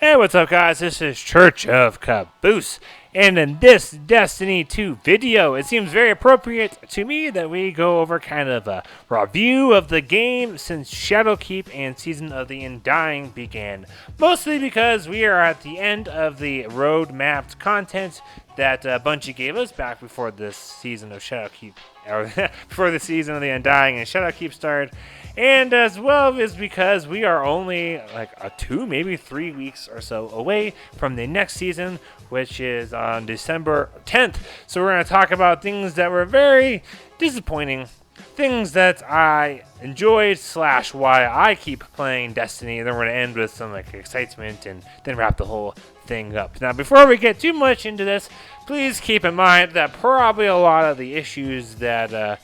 Hey, what's up, guys? This is Church of Caboose, and in this Destiny 2 video, it seems very appropriate to me that we go over kind of a review of the game since Shadowkeep and Season of the Undying began. Mostly because we are at the end of the road-mapped content that Bungie gave us back before this season of Shadowkeep, or before the Season of the Undying and Shadowkeep started. And as well is because we are only like 2, maybe 3 weeks or so away from the next season, which is on December 10th. So we're going to talk about things that were very disappointing, things that I enjoyed / why I keep playing Destiny. Then we're going to end with some excitement and then wrap the whole thing up. Now, before we get too much into this, please keep in mind that probably a lot of the issues that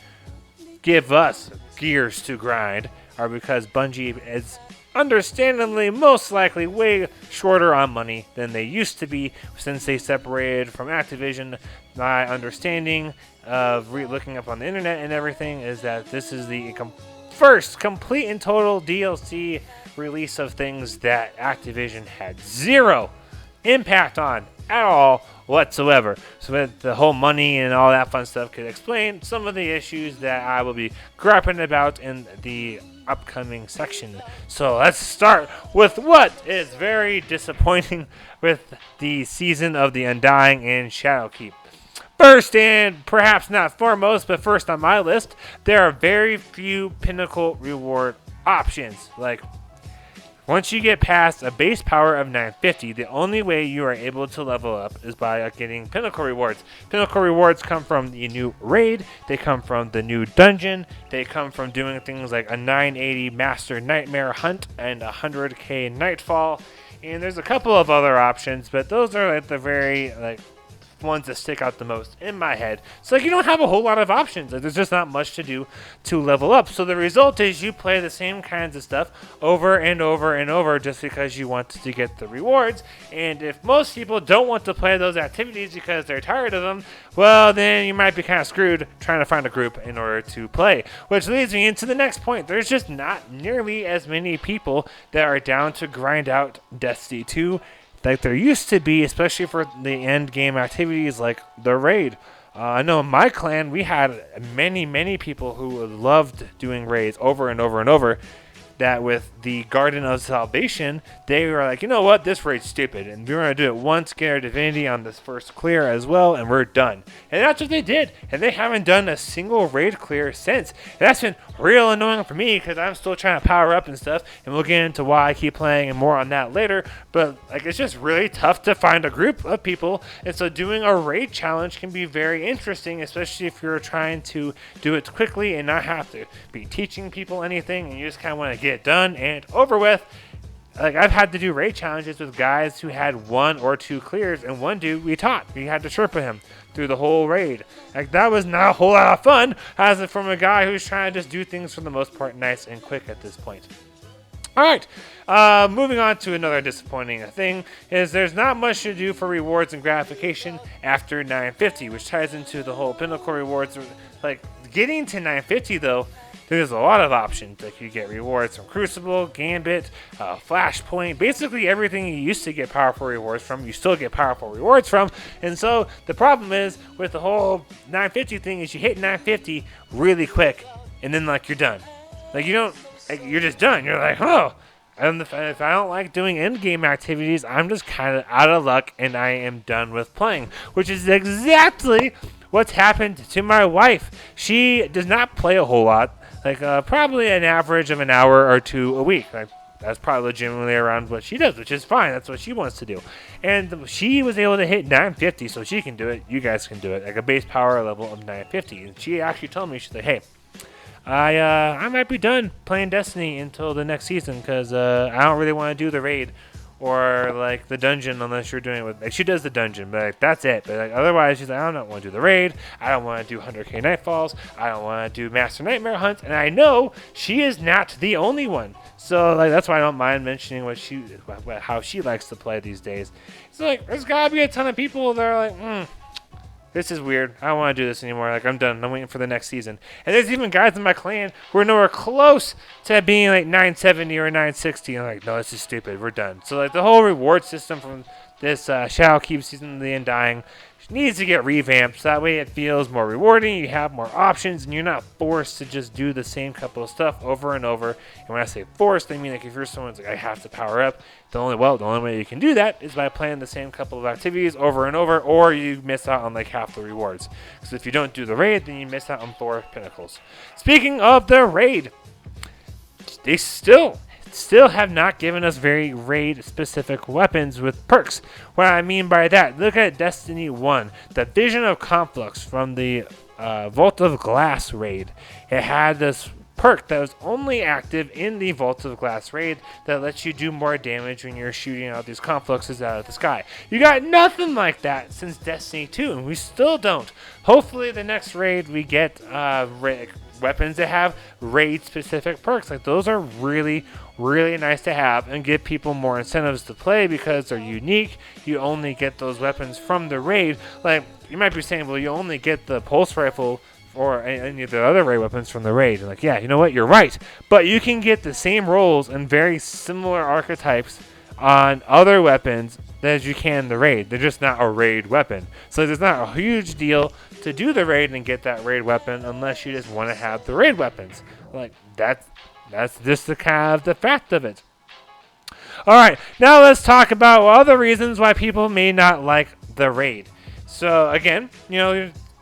give us gears to grind are because Bungie is understandably most likely way shorter on money than they used to be since they separated from Activision. My understanding of looking up on the internet and everything is that this is the first complete and total DLC release of things that Activision had zero impact on at all whatsoever. So with the whole money and all that fun stuff could explain some of the issues that I will be griping about in the upcoming section. So let's start with what is very disappointing with the Season of the Undying and Shadowkeep. First, and perhaps not foremost, but first on my list, there are very few pinnacle reward options. Like, once you get past a base power of 950, the only way you are able to level up is by getting pinnacle rewards. Pinnacle rewards come from the new raid, they come from the new dungeon, they come from doing things like a 980 Master Nightmare Hunt and 100k Nightfall, and there's a couple of other options, but those are the very ones that stick out the most in my head. So you don't have a whole lot of options. There's just not much to do to level up. So the result is you play the same kinds of stuff over and over and over just because you want to get the rewards. And if most people don't want to play those activities because they're tired of them, well, then you might be kind of screwed trying to find a group in order to play. Which leads me into the next point. There's just not nearly as many people that are down to grind out Destiny 2 like there used to be, especially for the end game activities like the raid. I know in my clan we had many people who loved doing raids over and over and over. That with the Garden of Salvation, they were like, you know what, this raid's stupid, and we're going to do it once, get our divinity on this first clear as well, and we're done. And that's what they did, and they haven't done a single raid clear since. And that's been real annoying for me, because I'm still trying to power up and stuff, and we'll get into why I keep playing and more on that later, but it's just really tough to find a group of people, and so doing a raid challenge can be very interesting, especially if you're trying to do it quickly and not have to be teaching people anything, and you just kind of want to get it done and over with. I've had to do raid challenges with guys who had 1 or 2 clears, and one dude we had to Sherpa him through the whole raid. That was not a whole lot of fun as it from a guy who's trying to just do things for the most part nice and quick at this point. Alright, moving on to another disappointing thing is there's not much to do for rewards and gratification after 950, which ties into the whole pinnacle rewards. Getting to 950 though, there's a lot of options. You get rewards from Crucible, Gambit, Flashpoint, basically everything you used to get powerful rewards from, you still get powerful rewards from. And so the problem is with the whole 950 thing is you hit 950 really quick, and then you're done. You're just done. You're like, oh. And if I don't like doing end-game activities, I'm just kind of out of luck, and I am done with playing, which is exactly what's happened to my wife. She does not play a whole lot. Probably an average of an hour or 2 a week. That's probably legitimately around what she does, which is fine. That's what she wants to do. And she was able to hit 950, so she can do it. You guys can do it. A base power level of 950. And she actually told me, she's like, hey, I might be done playing Destiny until the next season because I don't really want to do the raid or the dungeon unless you're doing it with she does the dungeon, but that's it. But otherwise she's like, I don't want to do the raid, I don't want to do 100k Nightfalls, I don't want to do Master Nightmare Hunts, and I know she is not the only one. So that's why I don't mind mentioning how she likes to play these days. It's there's gotta be a ton of people that are This is weird. I don't want to do this anymore. Like, I'm done. I'm waiting for the next season. And there's even guys in my clan who are nowhere close to being like 970 or 960. And I'm like, no, this is stupid. We're done. So, like, the whole reward system from this Shadowkeep season of the Undying needs to get revamped. So that way it feels more rewarding. You have more options, and you're not forced to just do the same couple of stuff over and over. And when I say forced, I mean like if you're someone's like, I have to power up. The only way you can do that is by playing the same couple of activities over and over, or you miss out on like half the rewards. Because if you don't do the raid, then you miss out on 4 pinnacles. Speaking of the raid, they still have not given us very raid-specific weapons with perks. What I mean by that, look at Destiny 1, the Vision of Conflux from the Vault of Glass raid. It had this perk that was only active in the Vault of Glass raid that lets you do more damage when you're shooting out these confluxes out of the sky. You got nothing like that since Destiny 2, and we still don't. Hopefully the next raid we get weapons that have raid-specific perks. Like, those are really nice to have and give people more incentives to play because they're unique. You only get those weapons from the raid. Like, you might be saying, well, you only get the pulse rifle or any of the other raid weapons from the raid. And like, yeah, you know what? You're right. But you can get the same roles and very similar archetypes on other weapons as you can the raid. They're just not a raid weapon. So there's not a huge deal to do the raid and get that raid weapon unless you just want to have the raid weapons. Like, that's just the kind of the fact of it. Alright, now let's talk about other reasons why people may not like the raid. So again,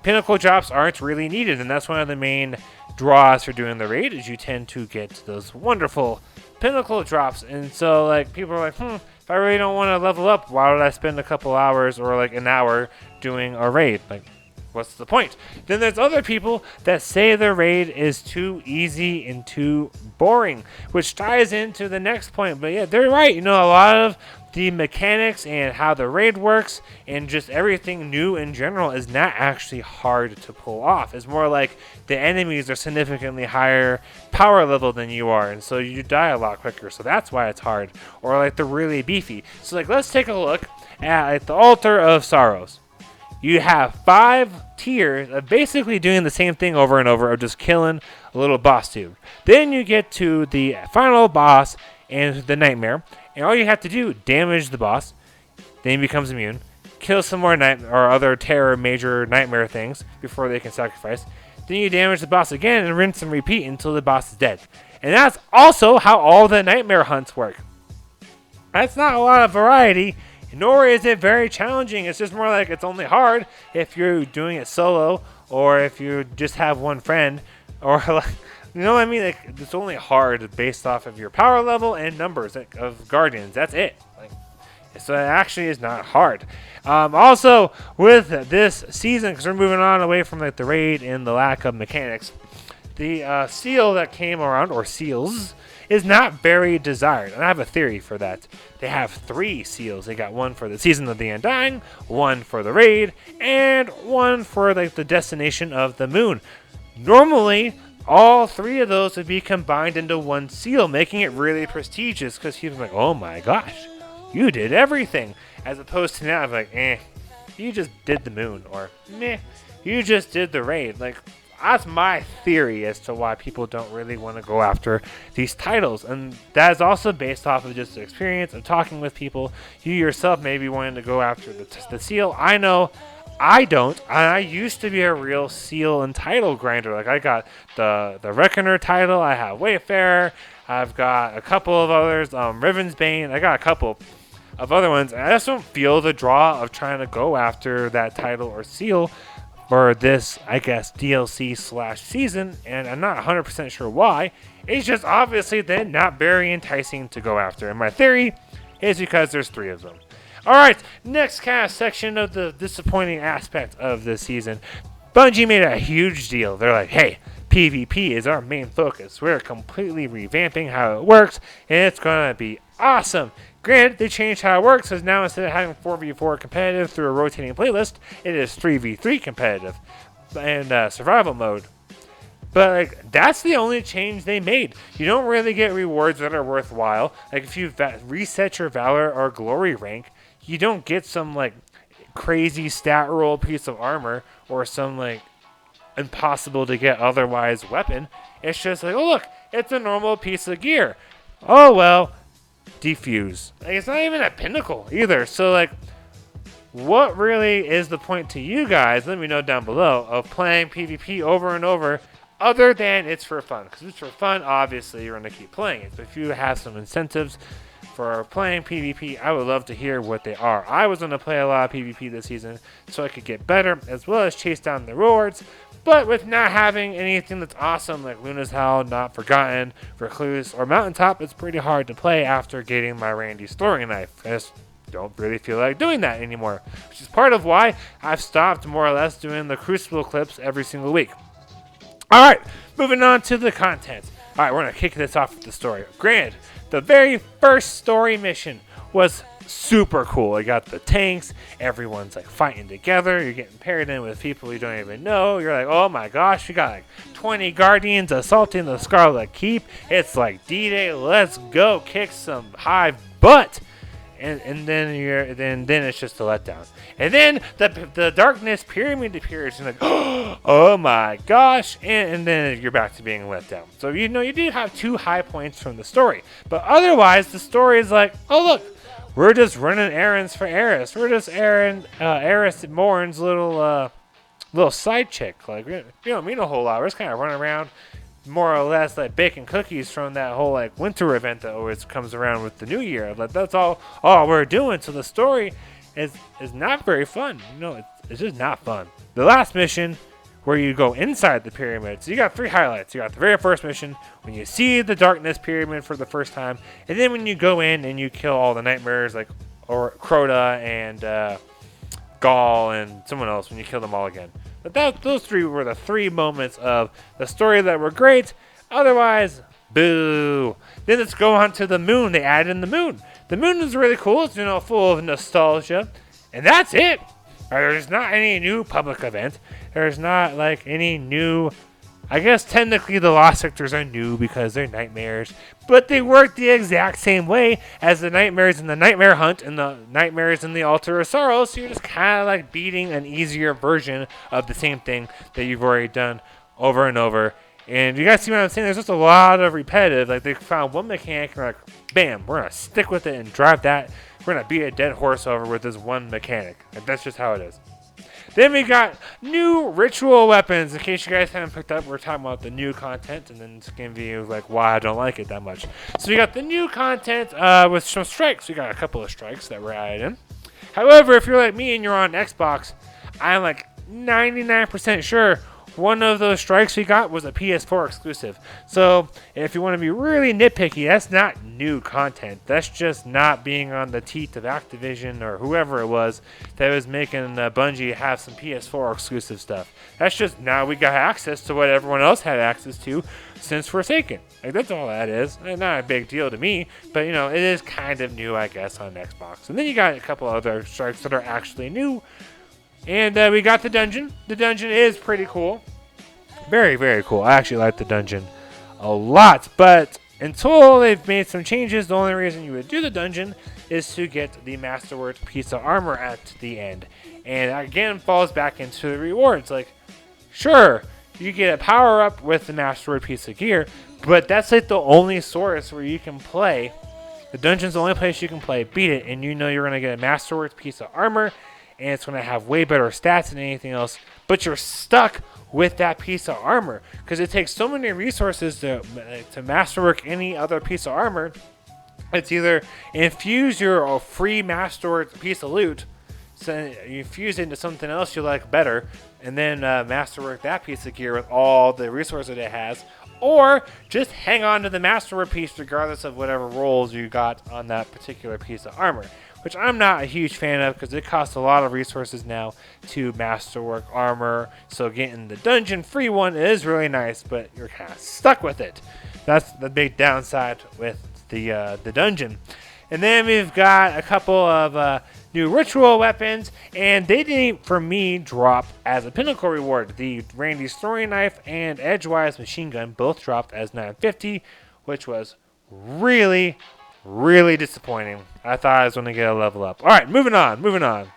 pinnacle drops aren't really needed, and that's one of the main draws for doing the raid is you tend to get those wonderful pinnacle drops. And so like people are like, if I really don't want to level up, why would I spend a couple hours or like an hour doing a raid? Like, what's the point? Then there's other people that say the raid is too easy and too boring, which ties into the next point. But yeah, they're right. A lot of the mechanics and how the raid works and just everything new in general is not actually hard to pull off. It's more like the enemies are significantly higher power level than you are, and so you die a lot quicker. So that's why it's hard. Or like they're really beefy. So like let's take a look at like the Altar of Sorrows. You have 5 tiers of basically doing the same thing over and over of just killing a little boss tube. Then you get to the final boss and the nightmare, and all you have to do, damage the boss, then he becomes immune, kill some more or other terror major nightmare things before they can sacrifice. Then you damage the boss again and rinse and repeat until the boss is dead. And that's also how all the nightmare hunts work. That's not a lot of variety, nor is it very challenging. It's just more like it's only hard if you're doing it solo or if you just have one friend or like, you know what I mean? Like, it's only hard based off of your power level and numbers of guardians. That's it. Like, so it actually is not hard. Also, with this season, because we're moving on away from like the raid and the lack of mechanics, the seal that came around, or seals, is not very desired. And I have a theory for that. They have 3 seals. They got one for the Season of the Undying, one for the raid, and one for like the Destination of the Moon. Normally, all 3 of those would be combined into one seal, making it really prestigious because he was like, oh my gosh, you did everything. As opposed to now, I'm like, you just did the moon, or meh, you just did the raid. Like, that's my theory as to why people don't really want to go after these titles. And that is also based off of just the experience of talking with people. You yourself may be wanting to go after the seal. I know I don't. I used to be a real seal and title grinder. Like, I got the Reckoner title. I have Wayfarer. I've got a couple of others. Riven's Bane. I got a couple of other ones. And I just don't feel the draw of trying to go after that title or seal for this, I guess, DLC/season. And I'm not 100% sure why. It's just obviously then not very enticing to go after. And my theory is because there's 3 of them. Alright, next cast section of the disappointing aspect of this season. Bungie made a huge deal. They're like, hey, PvP is our main focus. We're completely revamping how it works, and it's going to be awesome. Granted, they changed how it works, because now instead of having 4v4 competitive through a rotating playlist, it is 3v3 competitive and survival mode. But like, that's the only change they made. You don't really get rewards that are worthwhile. Like if you reset your Valor or Glory rank, you don't get some like crazy stat roll piece of armor or some like impossible to get otherwise weapon. It's just like, oh look, it's a normal piece of gear. Oh well, defuse. Like, it's not even a pinnacle either. So like, what really is the point to you guys? Let me know down below of playing PvP over and over, other than it's for fun. Because if it's for fun, obviously you're gonna keep playing it. But if you have some incentives for playing PvP, I would love to hear what they are. I was gonna play a lot of PvP this season so I could get better as well as chase down the rewards. But with not having anything that's awesome like Luna's Howl, Not Forgotten, Recluse, or Mountaintop, it's pretty hard to play after getting my Randy's throwing knife. I just don't really feel like doing that anymore, which is part of why I've stopped more or less doing the Crucible clips every single week. Alright, moving on to the content. Alright, we're going to kick this off with the story. Granted, the very first story mission was super cool. You got the tanks, everyone's like fighting together, you're getting paired in with people you don't even know. You're like, oh my gosh, you got like 20 Guardians assaulting the Scarlet Keep. It's like D-Day, let's go kick some hive butt. And then it's just a letdown. And then the Darkness Pyramid appears and like, oh my gosh, and then you're back to being let down. So you do have 2 high points from the story, but otherwise the story is like, oh look, we're just running errands for Eris. We're just Eris Morn's little side chick. Like, we don't mean a whole lot. We're just kind of running around, more or less like baking cookies from that whole like winter event that always comes around with the new year. Like, that's all we're doing. So the story is not very fun. It's just not fun. The last mission, where you go inside the pyramid. So you got 3 highlights. You got the very first mission, when you see the Darkness Pyramid for the first time, and then when you go in and you kill all the nightmares, like or Crota and Gaul and someone else, when you kill them all again. But those 3 were the 3 moments of the story that were great. Otherwise, boo. Then let's go on to the moon. They added in the moon. The moon is really cool. It's full of nostalgia, and that's it. There's not any new public event. There's not like any new. I guess technically the Lost Sectors are new because they're nightmares, but they work the exact same way as the nightmares in the Nightmare Hunt and the nightmares in the Altar of Sorrow. So you're just kind of like beating an easier version of the same thing that you've already done over and over. And you guys see what I'm saying? There's just a lot of repetitive. Like, they found one mechanic and they're like, bam, we're gonna stick with it and drive that. We're gonna beat a dead horse over with this one mechanic. Like, that's just how it is. Then we got new ritual weapons. In case you guys haven't picked up, we're talking about the new content, and then it's going to be like why I don't like it that much. So we got the new content with some strikes. We got a couple of strikes that were added in. However, if you're like me and you're on Xbox, I'm like 99% sure one of those strikes we got was a PS4 exclusive. So if you want to be really nitpicky, that's not new content. That's just not being on the teeth of Activision or whoever it was that was making Bungie have some PS4 exclusive stuff. That's just now we got access to what everyone else had access to since Forsaken. Like, that's all that is. Not a big deal to me, but it is kind of new, I guess, on Xbox. And then you got a couple other strikes that are actually new. And we got the dungeon. The dungeon is pretty cool. Very, very cool. I actually like the dungeon a lot. But until they've made some changes, the only reason you would do the dungeon is to get the Masterwork piece of armor at the end. And again, falls back into the rewards. Like, sure, you get a power-up with the Masterwork piece of gear, but that's like the only source where you can play. The dungeon's the only place you can play. Beat it, and you're going to get a Masterwork piece of armor, and it's going to have way better stats than anything else, but you're stuck with that piece of armor because it takes so many resources to masterwork any other piece of armor. It's either infuse your free masterwork piece of loot, so you infuse it into something else you like better, and then masterwork that piece of gear with all the resources it has, or just hang on to the masterwork piece regardless of whatever rolls you got on that particular piece of armor, which I'm not a huge fan of because it costs a lot of resources now to masterwork armor. So getting the dungeon free one is really nice, but you're kind of stuck with it. That's the big downside with the dungeon. And then we've got a couple of new ritual weapons, and they didn't, for me, drop as a pinnacle reward. The Randy's throwing knife and Edgewise machine gun both dropped as 950, which was really disappointing. I thought I was going to get a level up. All right, moving on.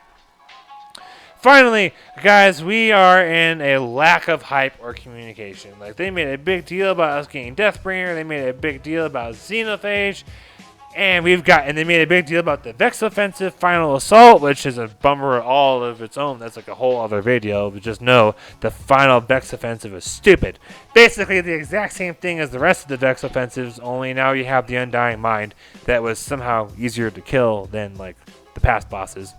Finally, guys, we are in a lack of hype or communication. Like, they made a big deal about us getting Deathbringer. They made a big deal about Xenophage. And they made a big deal about the Vex Offensive Final Assault, which is a bummer all of its own. That's like a whole other video, but just know the final Vex Offensive is stupid. Basically the exact same thing as the rest of the Vex Offensives, only now you have the Undying Mind that was somehow easier to kill than like the past bosses.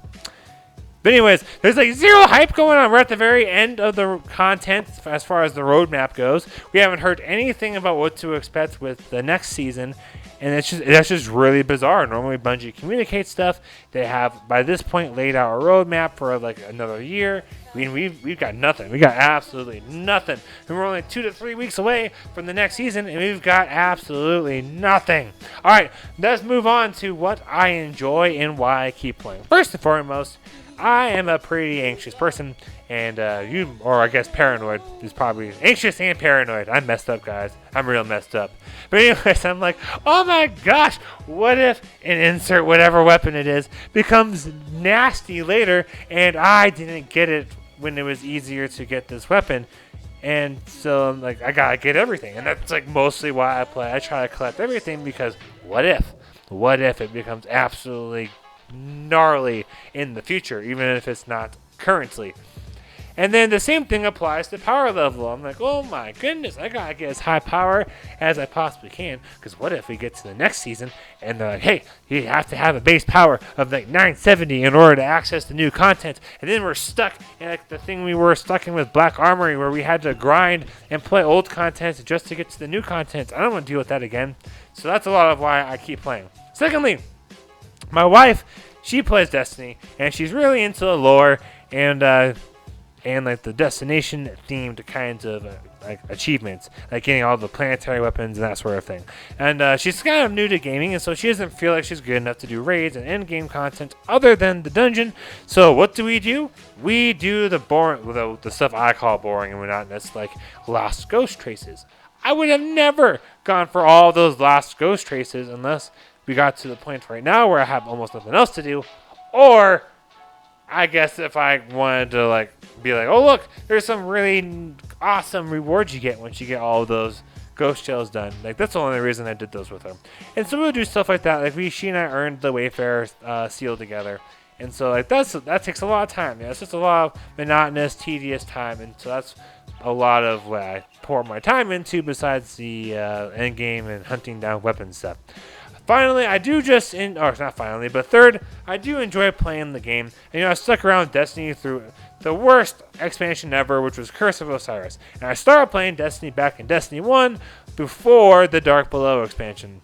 But anyways, there's like zero hype going on. We're at the very end of the content as far as the roadmap goes. We haven't heard anything about what to expect with the next season. And that's just really bizarre. Normally Bungie communicates stuff. They have, by this point, laid out a roadmap for like another year. I mean, we've got nothing. We got absolutely nothing. And we're only 2 to 3 weeks away from the next season, and we've got absolutely nothing. All right, let's move on to what I enjoy and why I keep playing. First and foremost, I am a pretty anxious person, and I guess paranoid is probably anxious and paranoid. I'm messed up, guys. I'm real messed up. But anyways, I'm like, oh my gosh, what if an insert whatever weapon it is becomes nasty later, and I didn't get it when it was easier to get this weapon. And so I'm like, I gotta get everything. And that's like mostly why I play. I try to collect everything because what if? What if it becomes absolutely gnarly in the future, even if it's not currently? And then the same thing applies to power level. I'm like, oh my goodness, I gotta get as high power as I possibly can. Because what if we get to the next season and they're like, hey, you have to have a base power of like 970 in order to access the new content. And then we're stuck in like the thing we were stuck in with Black Armory, where we had to grind and play old content just to get to the new content. I don't want to deal with that again. So that's a lot of why I keep playing. Secondly, my wife, she plays Destiny, and she's really into the lore and like the destination themed kinds of like achievements, like getting all the planetary weapons and that sort of thing. And she's kind of new to gaming, and so she doesn't feel like she's good enough to do raids and end game content other than the dungeon. So what do? We do the boring, the stuff I call boring and monotonous, like lost ghost traces. I would have never gone for all those lost ghost traces unless we got to the point right now where I have almost nothing else to do, or I guess if I wanted to like be like, oh look, there's some really awesome rewards you get once you get all of those ghost shells done. Like that's the only reason I did those with her. And so we'll do stuff like that. Like she and I earned the Wayfarer seal together. And so like that takes a lot of time. Yeah, it's just a lot of monotonous, tedious time. And so that's a lot of what I pour my time into besides the end game and hunting down weapon stuff. Finally, third, I do enjoy playing the game. And, I stuck around Destiny through the worst expansion ever, which was Curse of Osiris. And I started playing Destiny back in Destiny 1 before the Dark Below expansion.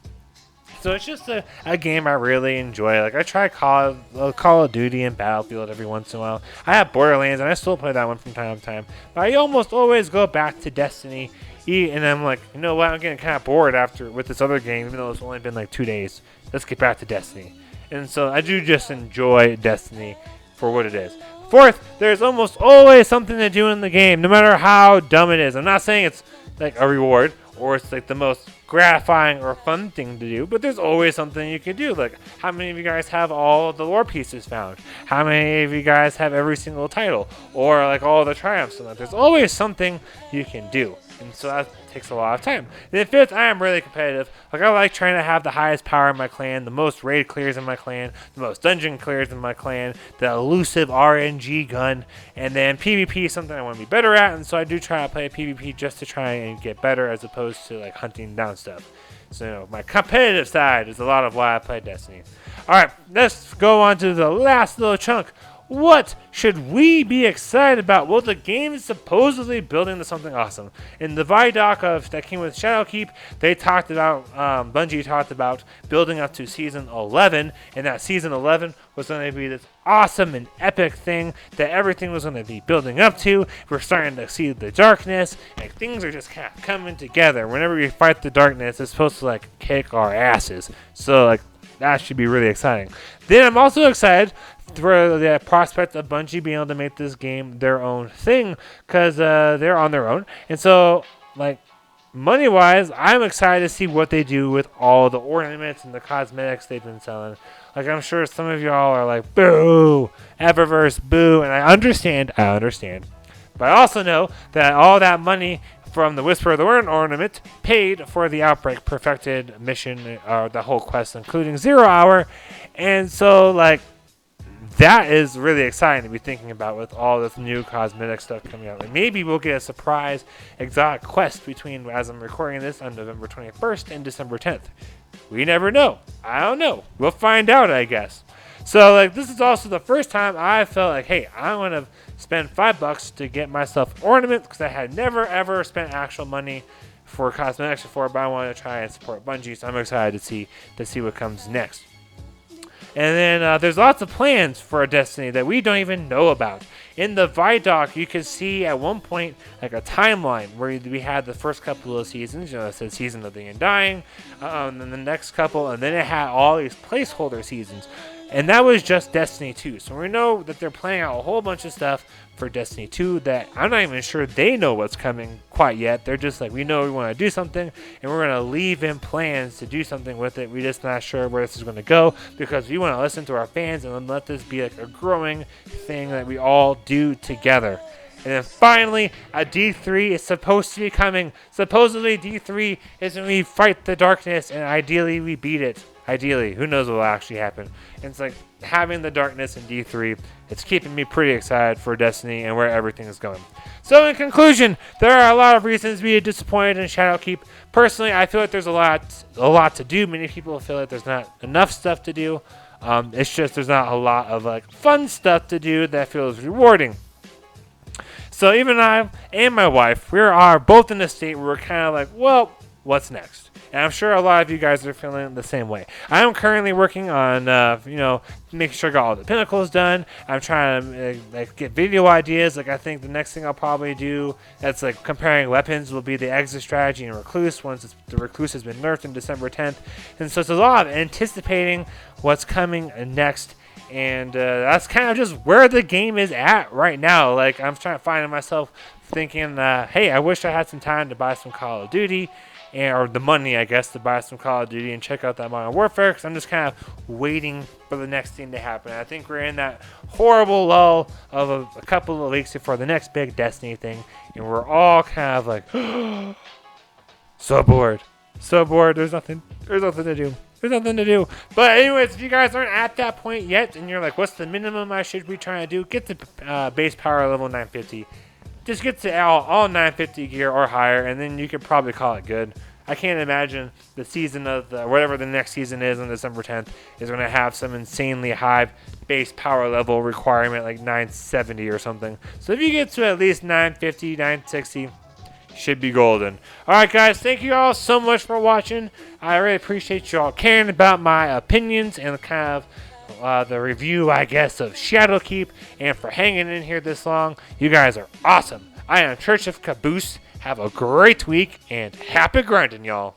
So it's just a game I really enjoy. Like I try Call of Duty and Battlefield every once in a while. I have Borderlands, and I still play that one from time to time. But I almost always go back to Destiny. And I'm like, you know what? I'm getting kind of bored with this other game, even though it's only been like 2 days. Let's get back to Destiny. And so I do just enjoy Destiny for what it is. Fourth, there's almost always something to do in the game, no matter how dumb it is. I'm not saying it's like a reward or it's like the most gratifying or fun thing to do, but there's always something you can do. Like, how many of you guys have all the lore pieces found? How many of you guys have every single title? Or like all the triumphs? And like, there's always something you can do. And so that takes a lot of time. And then fifth, I am really competitive. Like I like trying to have the highest power in my clan, the most raid clears in my clan, the most dungeon clears in my clan, the elusive RNG gun, and then PvP is something I want to be better at, and so I do try to play PvP just to try and get better as opposed to like hunting down stuff. So my competitive side is a lot of why I play Destiny. Alright, let's go on to the last little chunk. What should we be excited about? Well, the game is supposedly building to something awesome. In the Vidoc that came with Shadowkeep, Bungie talked about building up to Season 11, and that Season 11 was going to be this awesome and epic thing that everything was going to be building up to. We're starting to see the darkness, and things are just kind of coming together. Whenever we fight the darkness, it's supposed to like kick our asses. So like that should be really exciting. Then I'm also excited for the prospect of Bungie being able to make this game their own thing, because they're on their own. And so, like, money-wise, I'm excited to see what they do with all the ornaments and the cosmetics they've been selling. Like, I'm sure some of y'all are like, boo, Eververse, boo. And I understand. But I also know that all that money from the Whisper of the Word ornament paid for the Outbreak Perfected mission, the whole quest, including 0 Hour. And so, like, that is really exciting to be thinking about with all this new cosmetic stuff coming out. Like, maybe we'll get a surprise exotic quest between, as I'm recording this, on November 21st and December 10th. We never know. I don't know. We'll find out, I guess. So, like, this is also the first time I felt like, hey, I want to spend $5 to get myself ornaments, because I had never, ever spent actual money for cosmetics before, but I want to try and support Bungie, so I'm excited to see what comes next. And then there's lots of plans for Destiny that we don't even know about. In the Vidoc, you can see at one point like a timeline where we had the first couple of seasons. It said season of the Undying, and then the next couple, and then it had all these placeholder seasons. And that was just Destiny 2. So we know that they're planning out a whole bunch of stuff for Destiny 2 that I'm not even sure they know what's coming quite yet. They're just like, we know we want to do something, and we're going to leave in plans to do something with it. We're just not sure where this is going to go, because we want to listen to our fans and let this be like a growing thing that we all do together. And then finally, a D3 is supposed to be coming. Supposedly D3 is when we fight the darkness, and ideally we beat it. Ideally, who knows what will actually happen. And it's like having the darkness in D3, it's keeping me pretty excited for Destiny and where everything is going. So in conclusion, there are a lot of reasons to be disappointed in Shadowkeep. Personally, I feel like there's a lot to do. Many people feel like there's not enough stuff to do. It's just there's not a lot of like fun stuff to do that feels rewarding. So even I and my wife, we are both in a state where we're kind of like, well, what's next? And I'm sure a lot of you guys are feeling the same way. I am currently working on, making sure I got all the pinnacles done. I'm trying to get video ideas. Like, I think the next thing I'll probably do that's like comparing weapons will be the exit strategy in Recluse once the Recluse has been nerfed on December 10th. And so it's a lot of anticipating what's coming next. And that's kind of just where the game is at right now. Like, I'm trying to find myself thinking, hey, I wish I had some time to buy some Call of Duty. Or the money, I guess, to buy some Call of Duty and check out that Modern Warfare, because I'm just kind of waiting for the next thing to happen. I think we're in that horrible lull of a couple of weeks before the next big Destiny thing, and we're all kind of like, so bored. There's nothing to do. But anyways, if you guys aren't at that point yet, and you're like, what's the minimum I should be trying to do? Get to base power level 950. Just get to all 950 gear or higher, and then you could probably call it good. I can't imagine the season of whatever the next season is on December 10th is going to have some insanely high base power level requirement, like 970 or something. So if you get to at least 950, 960, should be golden. Alright guys, thank you all so much for watching. I really appreciate you all caring about my opinions and kind of the review, I guess, of Shadowkeep, and for hanging in here this long. You guys are awesome. I am Church of Caboose. Have a great week, and happy grinding, y'all.